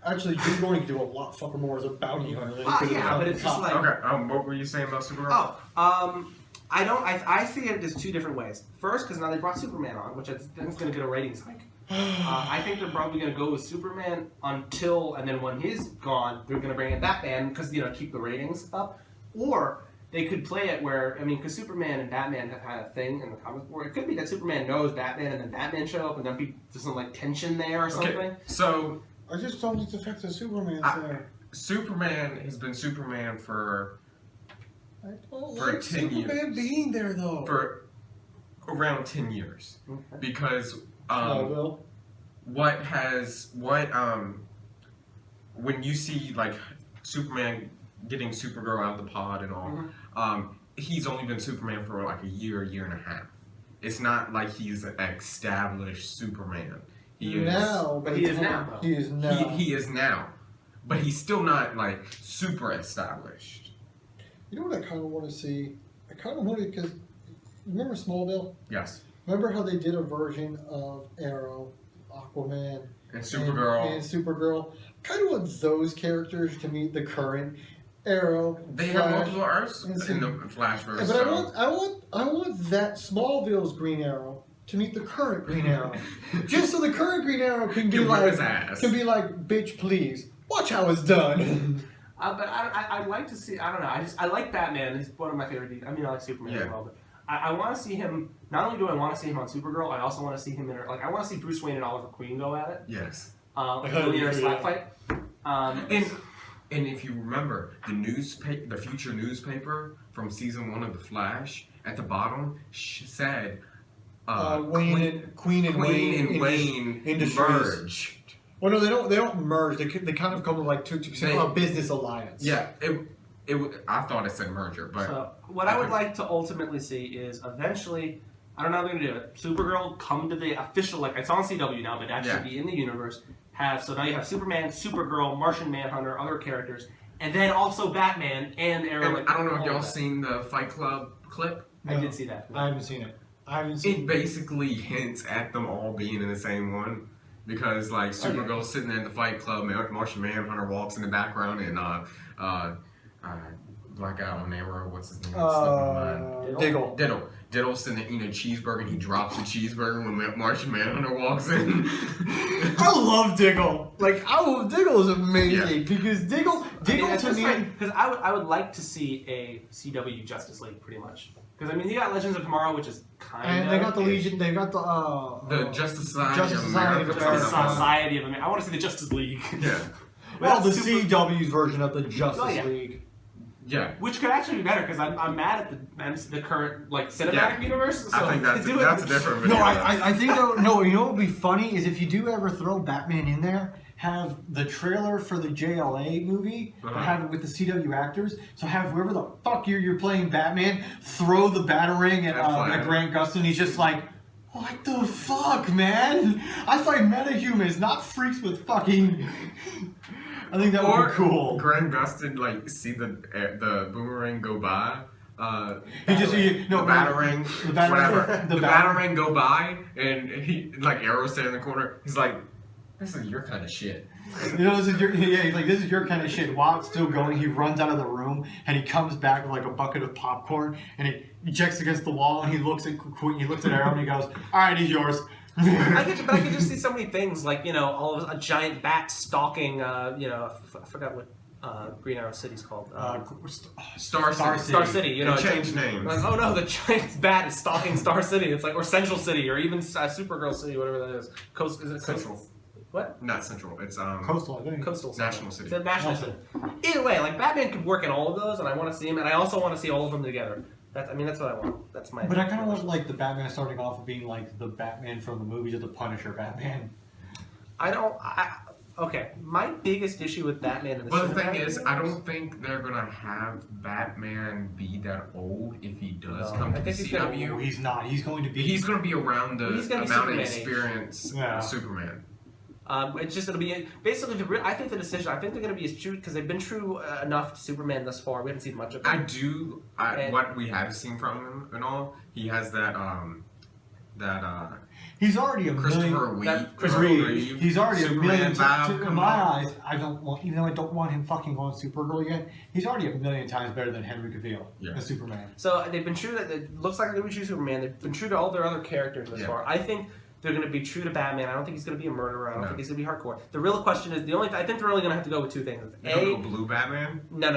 Actually, Jim Gordon can do a lot fucking more as a bounty hunter than but it's just like... Okay, what were you saying about Supergirl? I see it as two different ways. First, because now they brought Superman on, which I think is going to get a ratings hike. I think they're probably going to go with Superman until, and then when he's gone, they're going to bring in Batman because, keep the ratings up. Or they could play it where, because Superman and Batman have had a thing in the comics before. It could be that Superman knows Batman and then Batman show up and there'd be some tension there or something. Okay, so... I just don't like the fact that Superman's there. Superman has been Superman for 10 Superman years. Being there though. For around 10 years. Okay. Because when you see like Superman getting Supergirl out of the pod and all, he's only been Superman for like a year and a half. It's not like he's an established Superman. He is now. He is now. But he's still not like super established. You know what I kind of want to see? I kind of want to, because remember Smallville? Yes. Remember how they did a version of Arrow, Aquaman, and Supergirl? Kind of want those characters to meet the current Arrow. They Flash, have multiple Earths in the Flash verse. But I want that Smallville's Green Arrow to meet the current Green Arrow, just so the current Green Arrow can be like, bitch, please watch how it's done. But I'd like to see. I don't know. I like Batman. He's one of my favorite. I like Superman as well. I want to see him. Not only do I want to see him on Supergirl, I also want to see him in. Like, I want to see Bruce Wayne and Oliver Queen go at it. Yes. Millionaire slap fight. And if you remember, the future newspaper from season 1 of The Flash, at the bottom said Queen and Wayne Industries merge. Well, no, they don't merge. They kind of come to like two a business alliance. Yeah, I thought it said merger, but so what I would like to ultimately see is eventually, I don't know how they're gonna do it. Supergirl come to the official, like it's on CW now, but actually be in the universe. So now you have Superman, Supergirl, Martian Manhunter, other characters, and then also Batman and Arrow. And I don't know if y'all seen the Fight Club clip. No, I did see that. I haven't seen it. It basically hints at them all being in the same one. Because like Supergirl's sitting at the Fight Club, Martian Manhunter walks in the background, and black guy on Arrow, what's his name? Diddle's sitting there eating a cheeseburger, and he drops a cheeseburger when Martian Manhunter walks in. I love Diggle. Diggle is amazing because Diggle to me. Because I would like to see a CW Justice League pretty much. Because I mean, you got Legends of Tomorrow, which is kind of. And they got the Legion. They got the Justice Society of America. I want to see the Justice League. Yeah. Well, the CW's version of the Justice League. Yeah. Which could actually be better because I'm mad at the current like cinematic universe. So I think that's a different video. No, I think though. No, you know what would be funny is if you do ever throw Batman in there. Have the trailer for the JLA movie, but have it with the CW actors. So have whoever the fuck you're playing Batman throw the Batarang at Grant Gustin. He's just like, what the fuck, man? I fight metahumans, not freaks with fucking. I think that would be cool. Grant Gustin see the boomerang go by. The Batarang go by, and he Arrow standing in the corner. He's like. This is your kind of shit. This is your kind of shit. While it's still going, he runs out of the room and he comes back with like a bucket of popcorn and he checks against the wall and he looks at Arrow and he goes, "All right, he's yours." I could just see so many things like all of a giant bat stalking. I forgot what Green Arrow City's called. Star City. Star City. Changed names. Like, oh no, the giant bat is stalking Star City. It's like or Central City or even Supergirl City, whatever that is. Is it Central? What? Not Central. It's Coastal. I think. Coastal. National City. It's National City. Either way, Batman could work in all of those, and I want to see him, and I also want to see all of them together. That's what I want. That's my. But I kind of want the Batman starting off being like the Batman from the movies of the Punisher Batman. Okay, my biggest issue with Batman. Well, the thing is, I don't think they're gonna have Batman be that old if he does come to the CW. He's not. He's going to be. He's going to be around the amount of experience of Superman. It's just going to be basically. I think the decision. I think they're going to be as true because they've been true enough to Superman thus far. We haven't seen much of him. What we have seen from him and all, he has that. He's already a Christopher Reeve. He's already Superman a million. In my eyes, even though I don't want him fucking on Supergirl yet, he's already a million times better than Henry Cavill as Superman. So they've been true that it looks like they're going to be true to Superman. They've been true to all their other characters thus far. I think they're going to be true to Batman. I don't think he's going to be a murderer. I don't think he's going to be hardcore. The real question is I think they're only going to have to go with two things. Blue Batman? No.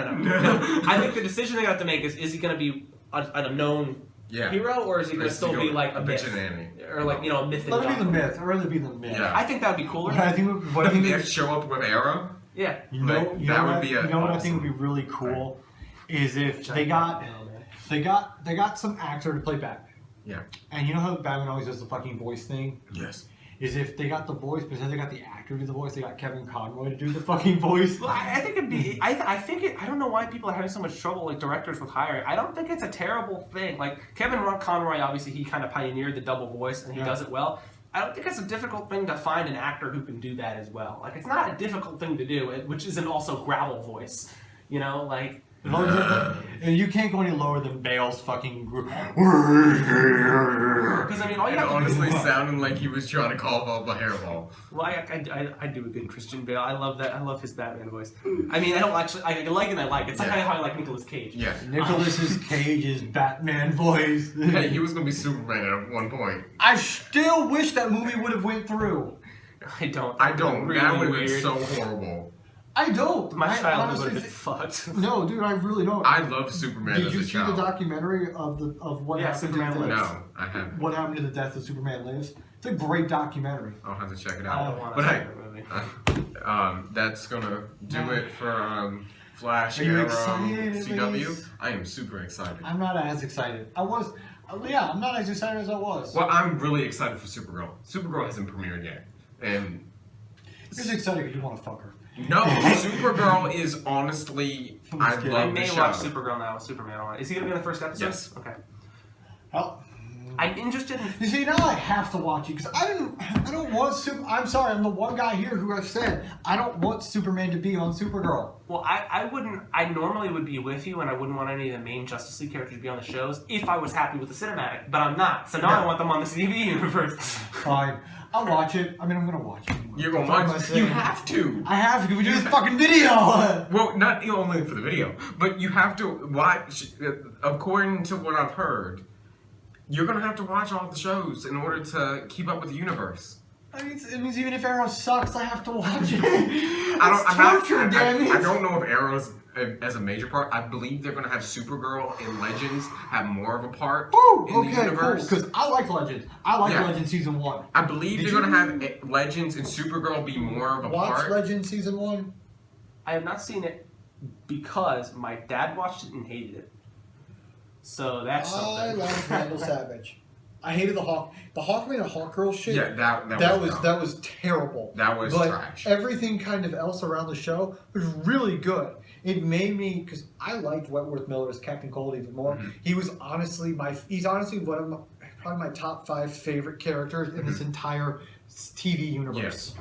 I think the decision they have to make is he going to be a known hero, or is he going to still be like a vigilante, or like a myth? Let it be the myth. I'd rather be the myth. Yeah. I think that would be cooler. I think the myth show up with Arrow. Yeah. That would be what I think would be really cool is if they got some actor to play Batman. Yeah. And you know how Batman always does the fucking voice thing? Yes. Is if they got the voice, but instead they got the actor to do the voice, they got Kevin Conroy to do the fucking voice. Well, I think it'd be. I don't know why people are having so much trouble, directors with hiring. I don't think it's a terrible thing. Kevin Conroy, obviously, he kind of pioneered the double voice, and he does it well. I don't think it's a difficult thing to find an actor who can do that as well. It's not a difficult thing to do, which isn't also gravel voice. And you can't go any lower than Bale's fucking group. Because all you have to honestly sounded like he was trying to cough up a hairball. Well, I do a good Christian Bale. I love that. I love his Batman voice. I mean, I don't actually. I like it. It's like how I like Nicolas Cage. Yeah. Nicolas Cage's Batman voice. Hey, he was gonna be Superman at one point. I still wish that movie would have went through. I don't. That would have been so horrible. I don't. My I childhood honestly would have been thi- fucked. No, dude, I really don't. I love Superman Did as you a see child. the documentary of what Yeah, happened Superman to the Lives. No, I haven't. what happened to the death of Superman Lives? It's a great documentary. I'll have to check it I out. don't want But to see hey, that movie. that's gonna do No. it for Flash, Are you Arrow, excited, CW. Elise? I am super excited. I'm not as excited. I was, yeah, I'm not as excited as I was. Well, I'm really excited for Supergirl. Supergirl hasn't premiered yet, and You're just excited because you want to fuck her. no, Supergirl is honestly, I kidding. I love the may show. watch Supergirl now with Superman on it. Is he gonna be in the first episode? Yes. Okay. Well, I'm interested in. you see, now I have to watch it because I don't want I'm sorry, I'm the one guy here who has said I don't want Superman to be on Supergirl. Well, I wouldn't. I normally would be with you, and I wouldn't want any of the main Justice League characters to be on the shows if I was happy with the cinematic. But I'm not. So now I want them on the TV universe. Fine, I'll watch it. I mean, I'm gonna watch it. You're gonna What am I watch. saying? You have to. I have to. Because we do this fucking video. Well, not only for the video, but you have to watch. According to what I've heard, you're gonna have to watch all the shows in order to keep up with the universe. I mean, it means even if Arrow sucks, I have to watch it. I don't know if Arrow's as a major part. I believe they're gonna have Supergirl and Legends have more of a part in the universe. Because I like Legends. I like Yeah. Legends season 1. I believe Did they're gonna you have Legends and Supergirl be more of a Watch part. Legends season 1. I have not seen it because my dad watched it and hated it. So that's I something. like Randall Savage. I hated the Hawkman and Hawkgirl shit. Yeah, that was dumb. that was terrible. That was but trash. Everything kind of else around the show was really good. It made me because I liked Wentworth Miller as Captain Cold even more. Mm-hmm. He's honestly one of probably my top 5 favorite characters in this entire TV universe.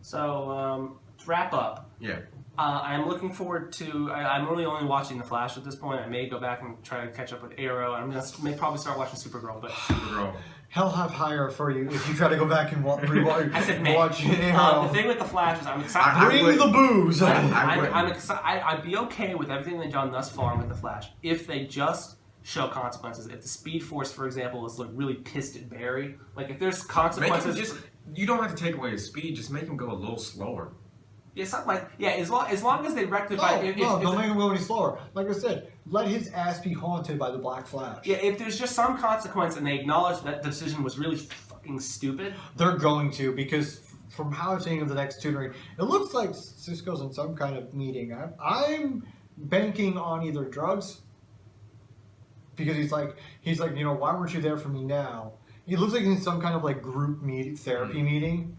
So to wrap up. Yeah. I'm looking forward to. I'm really only watching The Flash at this point. I may go back and try to catch up with Arrow. I'm gonna may probably start watching Supergirl, but Supergirl. Hell have higher for you if you try to go back and rewatch. I said may. Watch Arrow. The thing with The Flash is I'm excited. Bring the booze. I'm excited. I'd be okay with everything they've done thus far with The Flash if they just show consequences. If the Speed Force, for example, is like really pissed at Barry, like if there's consequences, you don't have to take away his speed. Just make him go a little slower. yeah, something like as long as they rectify. Don't make him go any slower. Like I said, let his ass be haunted by the Black Flash. Yeah, if there's just some consequence and they acknowledge that decision was really fucking stupid. They're going to, because from how I'm seeing of the next tutoring, it looks like Cisco's in some kind of meeting. I'm banking on either drugs, because he's like, you know, why weren't you there for me now? He looks like he's in some kind of like group therapy meeting.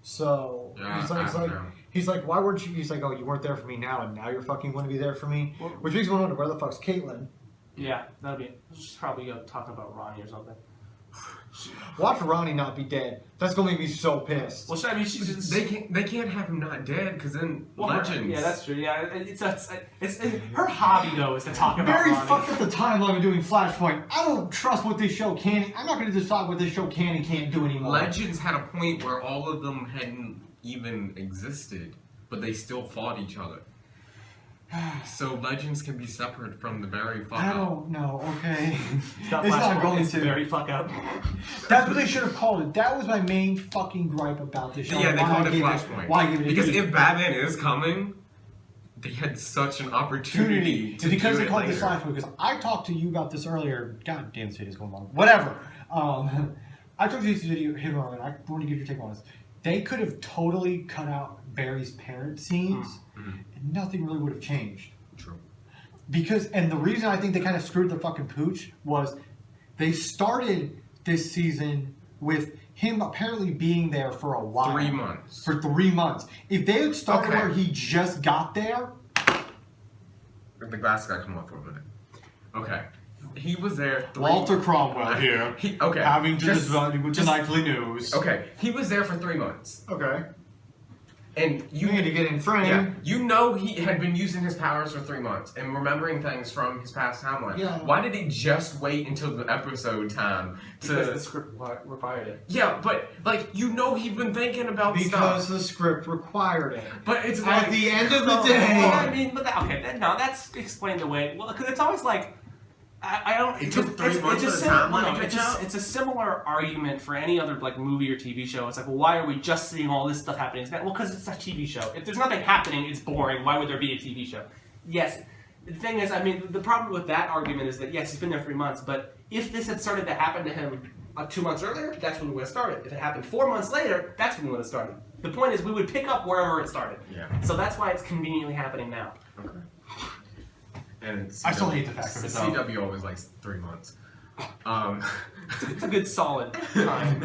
So Yeah, he's like, why weren't you? He's like, oh, you weren't there for me now, and now you're fucking going to be there for me, which makes me wonder where the fuck's Caitlin. Yeah, that'll be. She's probably talking about Ronnie or something. Watch Ronnie not be dead. That's gonna make me so pissed. Well, I mean, she's They can't have him not dead because then Legends. Yeah, that's true. Yeah, it's her hobby though is to talk about Barry Ronnie. fucked up the timeline of doing Flashpoint. I don't trust what this show can. I'm not going to decide what this show can and can't do anymore. Legends had a point where all of them hadn't even existed, but they still fought each other. So Legends can be separate from the Barry fuck I up. don't know. Okay, It's not, it's not Flashpoint, going it's to. Very fuck up. That's what they should have called it. That was my main fucking gripe about this show. Yeah, they Why called I it gave Flashpoint. Why give it? Because a if Batman is coming, they had such an opportunity to because do they it called this later. Flashpoint. Because I talked to you about this earlier. God damn, this video's going on. Whatever. I took this video him earlier. I want to give your take on this. They could have totally cut out Barry's parent scenes, and nothing really would have changed. True. Because, and the reason I think they kind of screwed the fucking pooch was they started this season with him apparently being there for a while. 3 months. For 3 months. If they had started Okay. where he just got there. The glass got come off for a minute. Okay. He was there. Walter Cromwell here. Okay. Having to Just- decide with the just- nightly news. Okay. He was there for 3 months. Okay. And You need to get in frame. Yeah, you know he had been using his powers for 3 months and remembering things from his past timeline. Yeah. Why did he just wait until the episode time Because the to? script required it. Yeah, but like you know he'd been thinking about Because stuff. the script required it. But it's At like the end of the come day. Well, on. I mean, but that's explained away. Well, because it's always like, I don't. It took 3 months for the timeline to catch up? It's a similar argument for any other like movie or TV show. It's like, well, why are we just seeing all this stuff happening? Well, because it's a TV show. If there's nothing happening, it's boring. Why would there be a TV show? Yes. The thing is, I mean, the problem with that argument is that yes, he's been there 3 months, but if this had started to happen to him 2 months earlier, that's when we would have started. If it happened 4 months later, that's when we would have started. The point is, we would pick up wherever it started. Yeah. So that's why it's conveniently happening now. Okay. And I still hate the fact of it, though. CW always likes 3 months. It's a good solid time.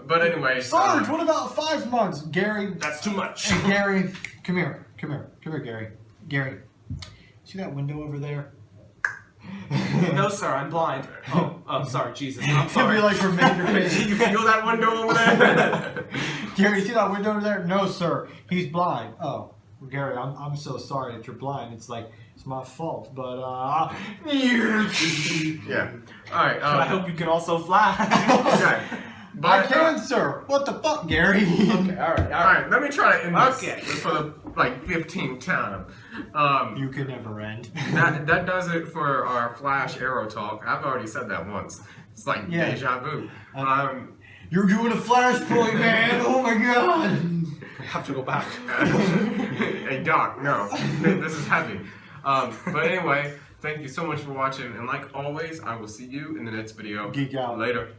But anyway. Sarge, what about 5 months? Gary. That's too much. Hey, Gary, come here, Gary. Gary, see that window over there? No, sir, I'm blind. Oh, sorry, Jesus. I'm sorry. Be like from Major Do you feel that window over there? Gary, see that window over there? No, sir, he's blind. Oh, well, Gary, I'm so sorry that you're blind. It's like, it's my fault, but, Yeah. Alright, I hope you can also fly. okay. But, I can, sir. What the fuck, Gary? Okay, alright. Alright, let me try to end this Okay. for the, 15th time. You can never end. That does it for our Flash Arrow talk. I've already said that once. It's like Yeah. deja vu. You're doing a flashpoint, man. Oh my god. I have to go back. Hey Doc, no, this is heavy. But anyway, thank you so much for watching, and like always, I will see you in the next video. Geek out. Later.